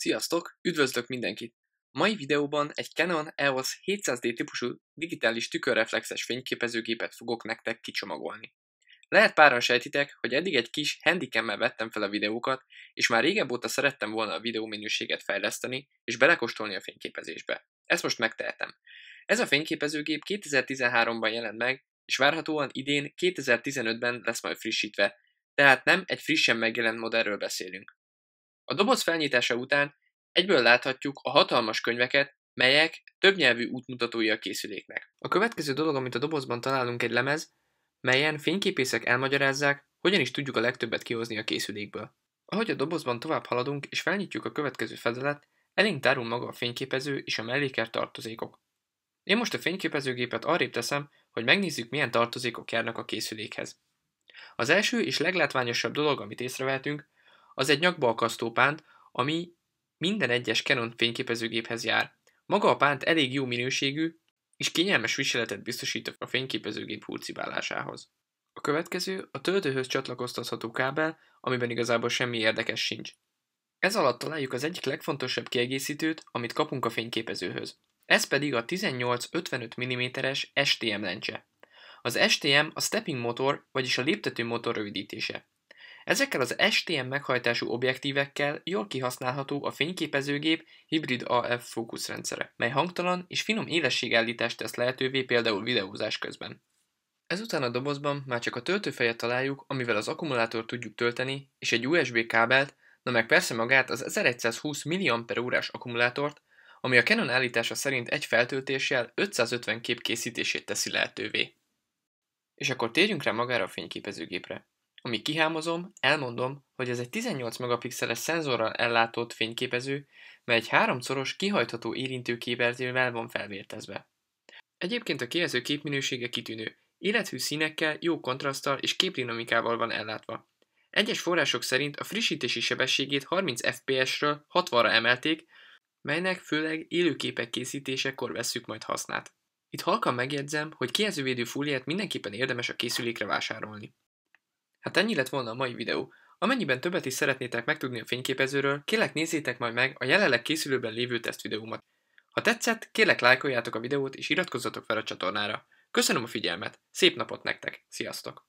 Sziasztok! Üdvözlök mindenkit! A mai videóban egy Canon EOS 700D típusú digitális tükörreflexes fényképezőgépet fogok nektek kicsomagolni. Lehet páran sejtitek, hogy eddig egy kis handycammel vettem fel a videókat, és már régebb óta szerettem volna a videó minőséget fejleszteni, és belekóstolni a fényképezésbe. Ezt most megtehetem. Ez a fényképezőgép 2013-ban jelent meg, és várhatóan idén 2015-ben lesz majd frissítve, tehát nem egy frissen megjelent modellről beszélünk. A doboz felnyitása után egyből láthatjuk a hatalmas könyveket, melyek többnyelvű útmutatói a készüléknek. A következő dolog, amit a dobozban találunk, egy lemez, melyen fényképészek elmagyarázzák, hogyan is tudjuk a legtöbbet kihozni a készülékből. Ahogy a dobozban tovább haladunk és felnyitjuk a következő fedelet, elénk tárul maga a fényképező és a mellékelt tartozékok. Én most a fényképezőgépet arrébb teszem, hogy megnézzük, milyen tartozékok járnak a készülékhez. Az első és leglátványosabb dolog, amit észrevehetünk, az egy nyakbalkasztó pánt, ami minden egyes Canon fényképezőgéphez jár. Maga a pánt elég jó minőségű, és kényelmes viseletet biztosít a fényképezőgép hurcibálásához. A következő a töltőhöz csatlakoztatható kábel, amiben igazából semmi érdekes sincs. Ez alatt találjuk az egyik legfontosabb kiegészítőt, amit kapunk a fényképezőhöz. Ez pedig a 18-55 mm-es STM lencse. Az STM a Stepping Motor, vagyis a léptető motor rövidítése. Ezekkel az STM meghajtású objektívekkel jól kihasználható a fényképezőgép hibrid AF fókuszrendszere, mely hangtalan és finom élességállítást tesz lehetővé például videózás közben. Ezután a dobozban már csak a töltőfejet találjuk, amivel az akkumulátort tudjuk tölteni, és egy USB kábelt, na meg persze magát az 1120 mAh akkumulátort, ami a Canon állítása szerint egy feltöltéssel 550 kép készítését teszi lehetővé. És akkor térjünk rá magára a fényképezőgépre. Amíg kihámozom, elmondom, hogy ez egy 18 megapixeles szenzorral ellátott fényképező, mely egy 3-szoros kihajtható érintőképernyővel van felvértezve. Egyébként a kijelző képminősége kitűnő, élethű színekkel, jó kontraszttal és képdinamikával van ellátva. Egyes források szerint a frissítési sebességét 30 fps-ről 60-ra emelték, melynek főleg élőképek készítésekor vesszük majd hasznát. Itt halkan megjegyzem, hogy kijelzővédő fóliát mindenképpen érdemes a készülékre vásárolni. Hát ennyi lett volna a mai videó. Amennyiben többet is szeretnétek megtudni a fényképezőről, kérlek nézzétek majd meg a jelenleg készülőben lévő tesztvideómat. Ha tetszett, kérlek lájkoljátok a videót és iratkozzatok fel a csatornára. Köszönöm a figyelmet, szép napot nektek, sziasztok!